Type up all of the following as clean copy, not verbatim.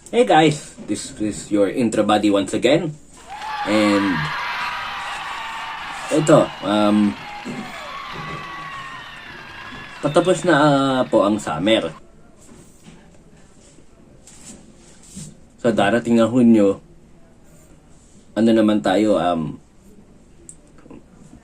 Hey guys, this is your intro buddy once again. And ito, patapos na po ang summer. Sa darating na Hunyo, ano naman tayo,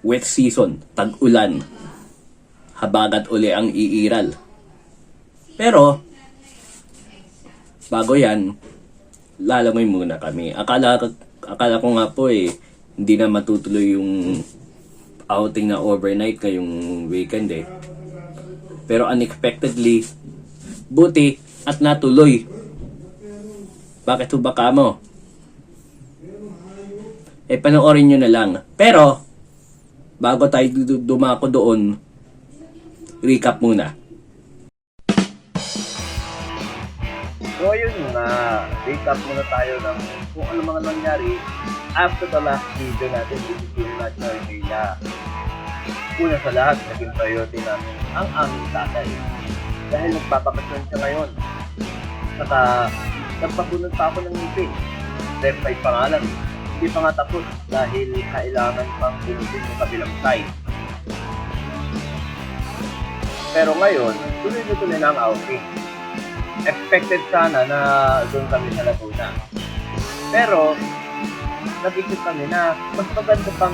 wet season, tag-ulan. Habagat uli ang iiral. Pero, bago yan, lalangoy muna kami. Akala ko nga po hindi na matutuloy yung outing na overnight ngayong weekend Pero unexpectedly, buti at natuloy. Bakit ba ka mo? Panoorin nyo na lang. Pero, bago tayo dumako doon, recap muna. So ayun na, recap muna tayo ng kung ano mga nangyari after the last video natin dito sa National Media. Una sa lahat, naging priority namin ang aming tatay. Dahil nagpapakasyon siya ngayon. Saka, nagpapunod pa ako ng ngipin. Step 5 pa nga lang, hindi pa nga tapos dahil kailangan pang punutin yung kabilang side. Pero ngayon, tuloy-tuloy na ang outing. Expected sana na doon kami sa Laguna. Pero, nag-isip kami na mas maganda pang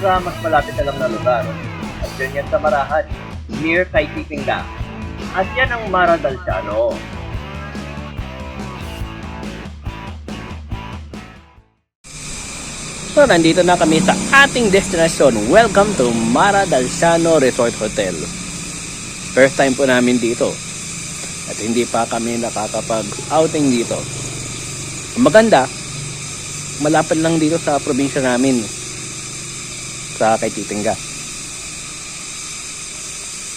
sa mas malapit na lang na lugar. At yun yan sa Marahan, near kay Titingda. At yan ang Mara Dalciano. So, nandito na kami sa ating destinasyon. Welcome to Mara Dalciano Resort Hotel. First time po namin dito. At hindi pa kami nakakapag-outing dito. Ang maganda, malapit lang dito sa probinsya namin. Sa kay Titingga.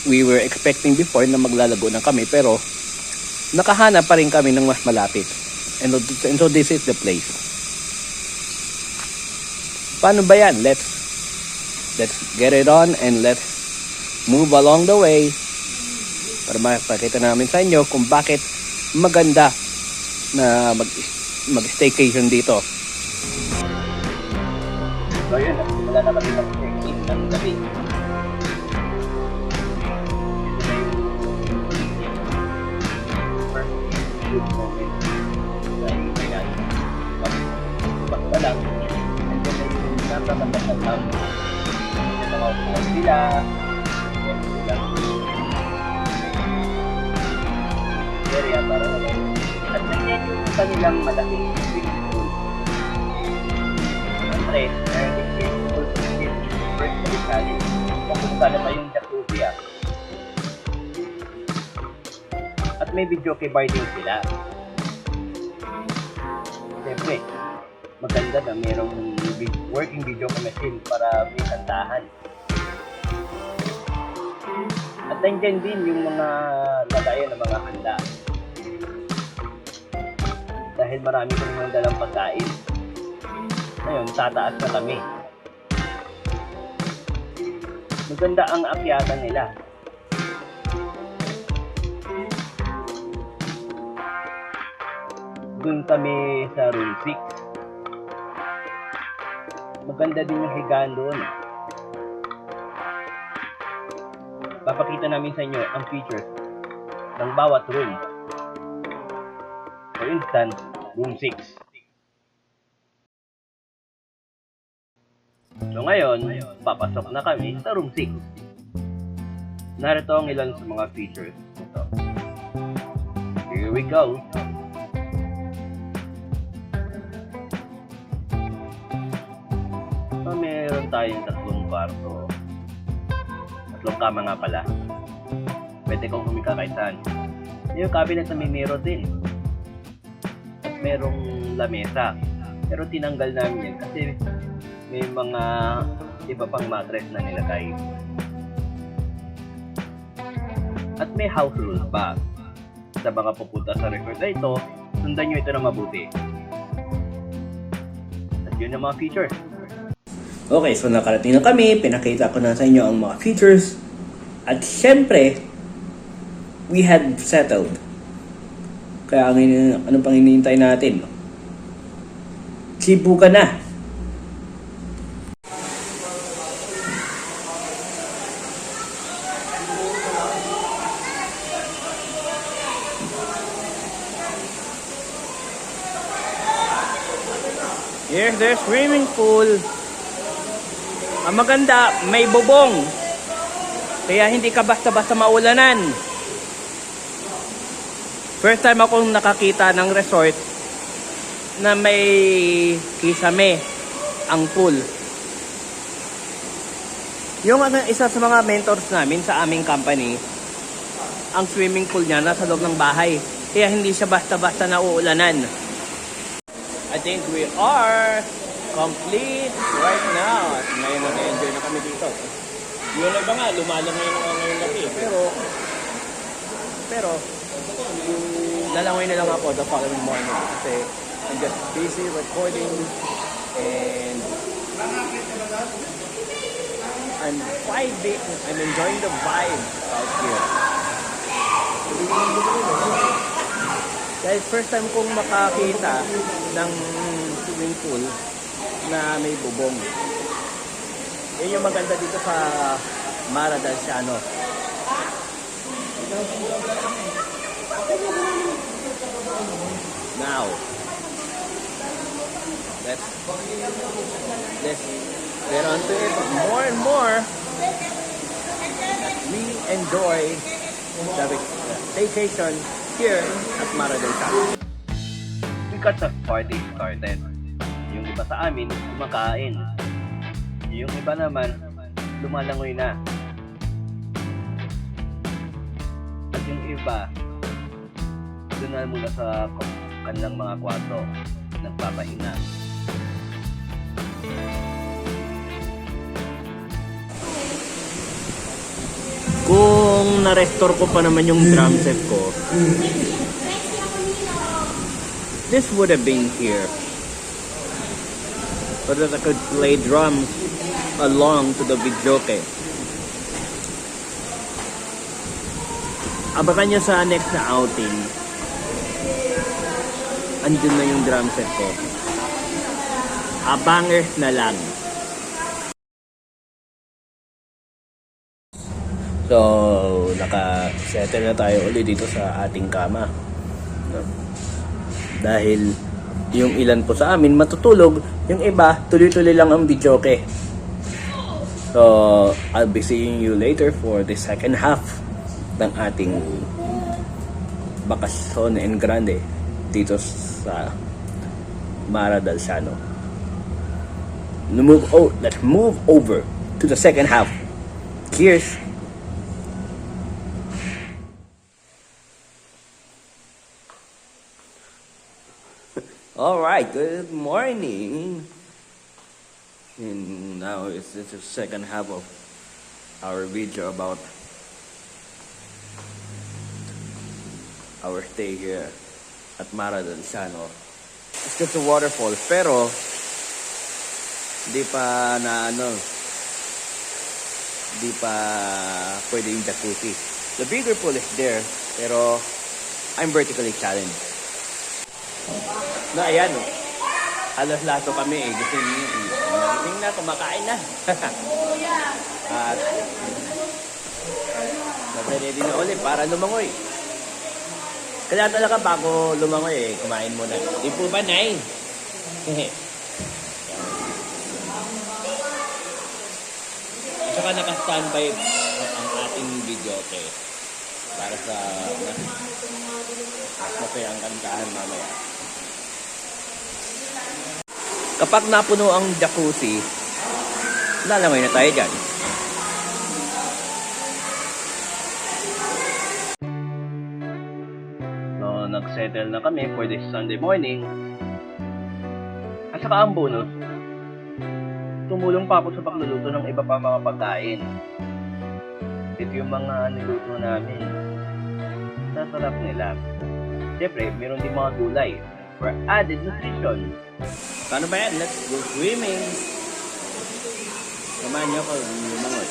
We were expecting before na maglalago na kami pero nakahanap pa rin kami ng mas malapit. And so this is the place. Paano ba yan? Let's get it on and let's move along the way para makapakita namin sa inyo kung bakit maganda na mag-staycation dito. So yun, nagsimula na kami mag-check-in ng gabi. Ito na yung first good moment sa Ibayan. Pag pa lang, nandiyan na yung nasa matatalam. Yung mga upuan sila, yan sila. Area para naman. At nandiyan yung kanilang malaking swimming pool. Siyempre, meron din swimming pool first medicali. Kung sana pa yung jacuzzi At may videoke bar din sila. Siyempre, maganda na merong working videoke machine para may kantahan. At nandiyan din yung mga lagayan ng mga handa. Dahil marami kami ng dalang pagkain. Ngayon, tataas na kami. Maganda ang akyatan nila. Doon kami sa room 6. Maganda din yung higaan doon. Papakita namin sa inyo ang features ng bawat room. For instance, room 6. So ngayon, papasok na kami sa room 6. Narito ang ilan sa mga features. Ito. Here we go. So meron tayong 3 kwarto. 3 kama nga pala. Pwede kong humika kahit saan. Yung cabinet na may mirror din. At merong lamesa. Pero tinanggal namin yan kasi may mga iba pang mattress na nilagay. At may house rules pa. Sa mga pupunta sa resort na ito, sundan nyo ito na mabuti. At yun ang mga features. Okay, so nakarating na kami. Pinakita ko na sa inyo ang mga features. At syempre, we had settled. Kaya ano pang hinihintay natin? Sipu ka na! Here's their swimming pool. Ang maganda, may bubong. Kaya hindi ka basta-basta maulanan. First time akong nakakita ng resort na may kisame ang pool. Yung isa sa mga mentors namin sa aming company, ang swimming pool niya nasa loob ng bahay. Kaya hindi siya basta-basta nauulanan. I think we are complete right now. At ngayon na-enjoy na kami dito. Yun na ba nga, lumalangoy na ngayong gabi. Pero, lalangoy na lang ako the following morning. Kasi I'm just busy recording and I'm vibing. I'm enjoying the vibe out here. Dahil first time kong makakita ng swimming pool na may bubong. Yun yung maganda dito sa Mara del Ciano. Now, let's get on to it more and more as we enjoy the vacation here at Mara del Ciano. We got the party started. Yung iba sa amin, kumakain. Yung iba naman, lumalangoy na. At yung iba, doon na muna sa kanilang mga kwarto, nagpapahinga. Kung na-restore ko pa naman yung drum set ko, this would have been here. So that I could play drums along to the videoke. Abakan nyo sa next na outing. Andun na yung drum set ko. Abangers na lang. So, naka-settle na tayo ulit dito sa ating kama. Dahil yung ilan po sa amin matutulog, yung iba tuloy-tuloy lang ang videoke. So, I'll be seeing you later for the second half ng ating bakasyon en grande dito sa Mara del Ciano. Let's move over to the second half. Cheers! Alright, good morning. And now it's the second half of our video about our stay here at Mara del Ciano. It's just a waterfall, pero di pa pwede yung jacuzzi. The bigger pool is there, pero I'm vertically challenged. Na ayan, halos lato kami gusto niyo tingin na, kumakain na. At nag-ready na ulit para lumangoy. Kaya talaga bago lumangoy kumain muna. Di po ba, Nay? At saka naka-standby ang ating video, okay? Para sa masayang kantahan mamaya. Kapag napuno ang jacuzzi, lalangoy na tayo dyan. So, nag-settle na kami for this Sunday morning. At saka ang bonus, tumulong pa ako sa pagluluto ng iba pa mga pagkain. Ito yung mga niluto namin. Sasarap nila. Siyempre, meron din mga gulay for added nutrition. Paano ba yan? Let's go swimming. Samahan niyo ako lumangoy.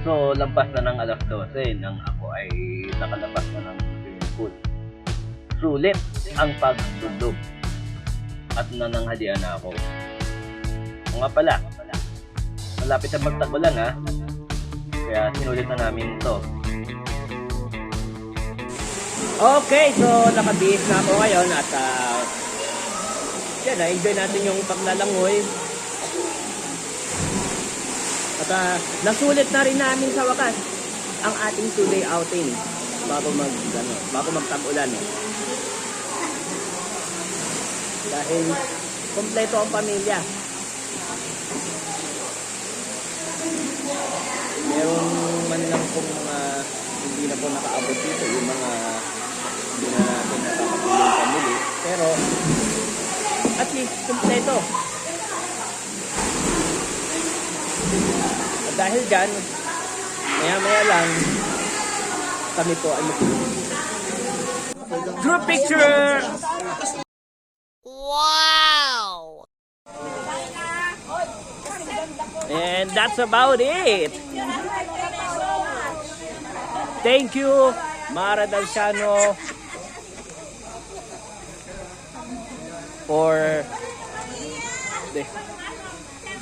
So, lampas na ng alas 12 nang ako ay nakalabas na ng swimming pool. Sulit ang pagdugdog at nananghalian na ako. O nga pala, malapit na magtagulan ha. Kaya sinulit na namin ito. Okay, so nakabihis na ako ngayon at yan, na-enjoy natin yung paglalangoy. At nasulit na rin namin sa wakas ang ating 2-day outing bago magtag-ulan. Dahil kompleto ang pamilya. Meron man lang kung hindi na po nakaabot dito yung mga hindi na natin nakakapulong pamili. Pero at least kompleto. At dahil dyan, maya-maya lang kami po ay group picture! Wow! And that's about it. Thank you, Mara Dalciano, for this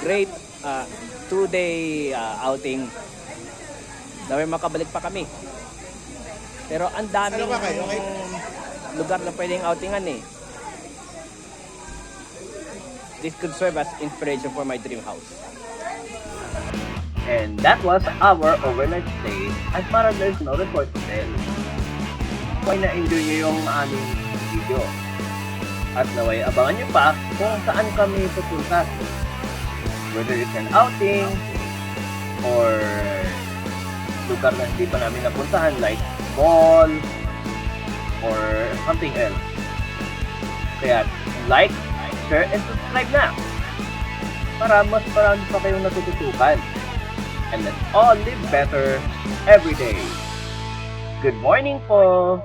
great 2-day outing. Dami makabalik pa kami. Pero ang daming lugar na pwedeng outingan eh. This could serve as inspiration for my dream house. And that was our overnight stay at Paradise No Resort Hotel. Kung na-enjoy nyo yung aming video. At naway abangan nyo pa kung saan kami pupunta. Whether it's an outing or lugar na hindi pa namin napuntahan like mall or something else. Kaya like, share, and subscribe na para mas marami pa kayong natututukan. And let's all live better every day. Good morning po!